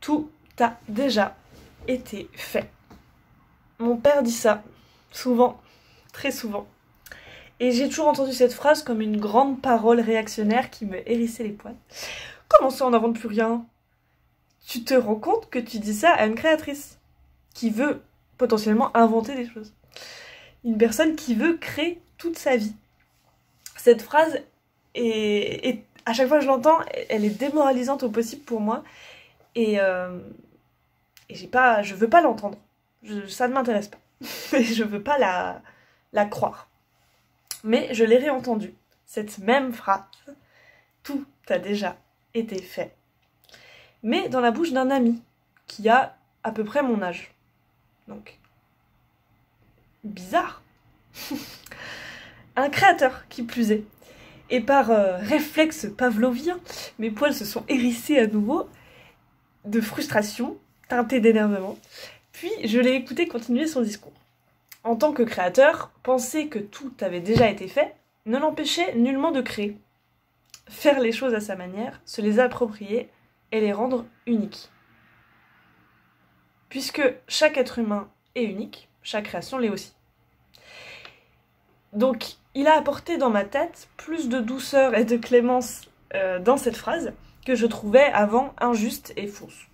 tout a déjà été fait. Mon père dit ça, souvent, très souvent. Et j'ai toujours entendu cette phrase comme une grande parole réactionnaire qui me hérissait les poils. Comment ça, on n'invente plus rien? Tu te rends compte que tu dis ça à une créatrice qui veut potentiellement inventer des choses. Une personne qui veut créer toute sa vie. Cette phrase est à chaque fois que je l'entends, elle est démoralisante au possible pour moi. Et je veux pas l'entendre. Ça ne m'intéresse pas. Je veux pas la croire. Mais je l'ai réentendue. Cette même phrase. Tout a déjà été fait. Mais dans la bouche d'un ami qui a à peu près mon âge. Donc, bizarre. Un créateur qui plus est. Et par réflexe pavlovien, mes poils se sont hérissés à nouveau de frustration, teintés d'énervement. Puis je l'ai écouté continuer son discours. En tant que créateur, penser que tout avait déjà été fait ne l'empêchait nullement de créer. Faire les choses à sa manière, se les approprier et les rendre uniques. Puisque chaque être humain est unique, chaque création l'est aussi. Donc, il a apporté dans ma tête plus de douceur et de clémence dans cette phrase que je trouvais avant injuste et fausse.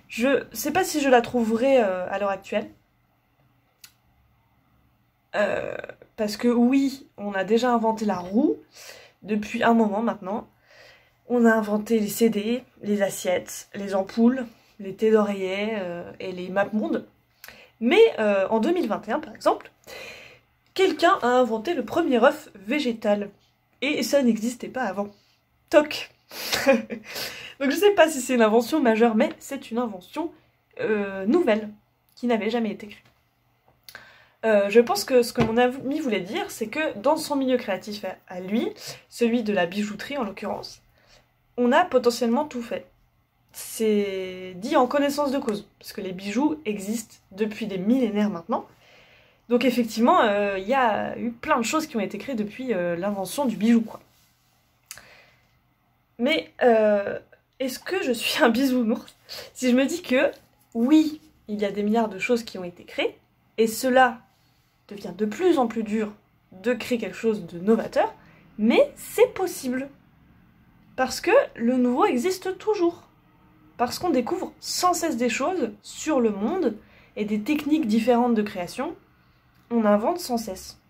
Je sais pas si je la trouverai à l'heure actuelle. Parce que oui, on a déjà inventé la roue depuis un moment maintenant. On a inventé les CD, les assiettes, les ampoules, les thés d'oreiller et les mapmondes. Mais en 2021, par exemple, quelqu'un a inventé le premier œuf végétal. Et ça n'existait pas avant. Toc. Donc je sais pas si c'est une invention majeure, mais c'est une invention nouvelle, qui n'avait jamais été créée. Je pense que ce que mon ami voulait dire, c'est que dans son milieu créatif à lui, celui de la bijouterie en l'occurrence, on a potentiellement tout fait. C'est dit en connaissance de cause, parce que les bijoux existent depuis des millénaires maintenant. Donc effectivement, il y a eu plein de choses qui ont été créées depuis l'invention du bijou, quoi. Mais est-ce que je suis un bisounours si je me dis que, oui, il y a des milliards de choses qui ont été créées, et cela devient de plus en plus dur de créer quelque chose de novateur, mais c'est possible. Parce que le nouveau existe toujours. Parce qu'on découvre sans cesse des choses sur le monde et des techniques différentes de création, on invente sans cesse.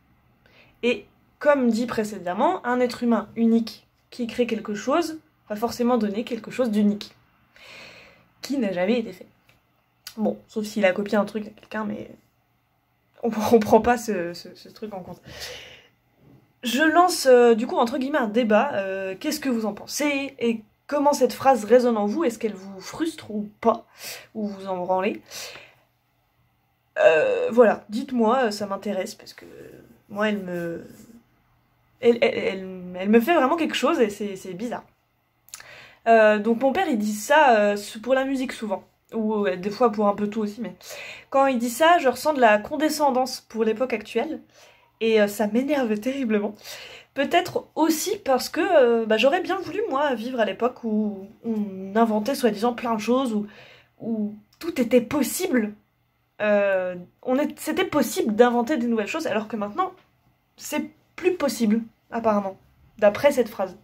Et comme dit précédemment, un être humain unique qui crée quelque chose va forcément donner quelque chose d'unique, qui n'a jamais été fait. Bon, sauf s'il a copié un truc à quelqu'un, mais on prend pas ce truc en compte. Je lance du coup entre guillemets un débat, qu'est-ce que vous en pensez et comment cette phrase résonne en vous, est-ce qu'elle vous frustre ou pas, ou vous en branlez. Voilà, dites-moi, ça m'intéresse parce que moi elle me fait vraiment quelque chose et c'est bizarre. Donc mon père il dit ça pour la musique souvent, ou des fois pour un peu tout aussi, mais quand il dit ça je ressens de la condescendance pour l'époque actuelle et ça m'énerve terriblement. Peut-être aussi parce que j'aurais bien voulu moi vivre à l'époque où on inventait soi-disant plein de choses, où tout était possible. C'était possible d'inventer des nouvelles choses alors que maintenant c'est plus possible apparemment, d'après cette phrase.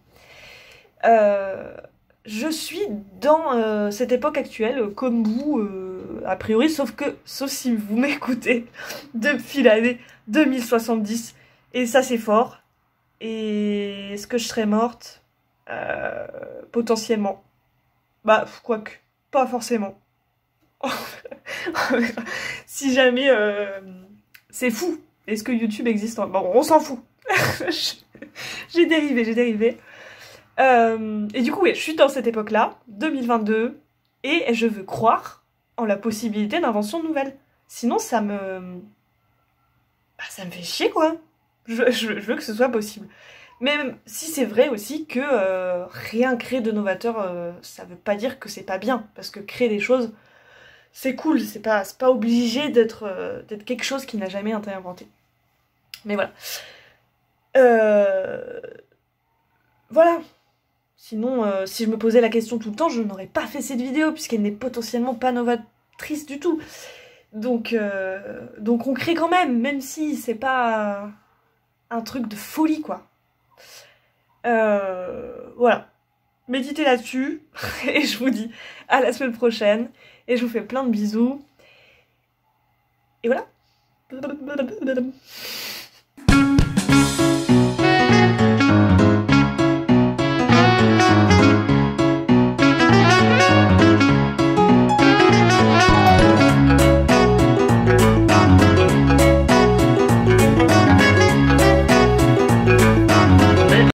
Je suis dans cette époque actuelle, comme vous, a priori, sauf si vous m'écoutez depuis l'année 2070, et ça c'est fort. Et est-ce que je serais morte? Potentiellement. Bah, quoique, pas forcément. Si jamais... c'est fou. Est-ce que YouTube existe? Bon, on s'en fout. J'ai dérivé. Et du coup, oui, je suis dans cette époque-là, 2022, et je veux croire en la possibilité d'invention nouvelle. Sinon, ça me fait chier, quoi. Je veux que ce soit possible. Même si c'est vrai aussi que rien créer de novateur, ça veut pas dire que c'est pas bien. Parce que créer des choses, c'est cool. C'est pas obligé d'être quelque chose qui n'a jamais été inventé. Mais voilà. Voilà. Sinon, si je me posais la question tout le temps, je n'aurais pas fait cette vidéo, puisqu'elle n'est potentiellement pas novatrice du tout. Donc on crée quand même si c'est pas un truc de folie, quoi. Voilà. Méditez là-dessus, et je vous dis à la semaine prochaine, et je vous fais plein de bisous. Et voilà.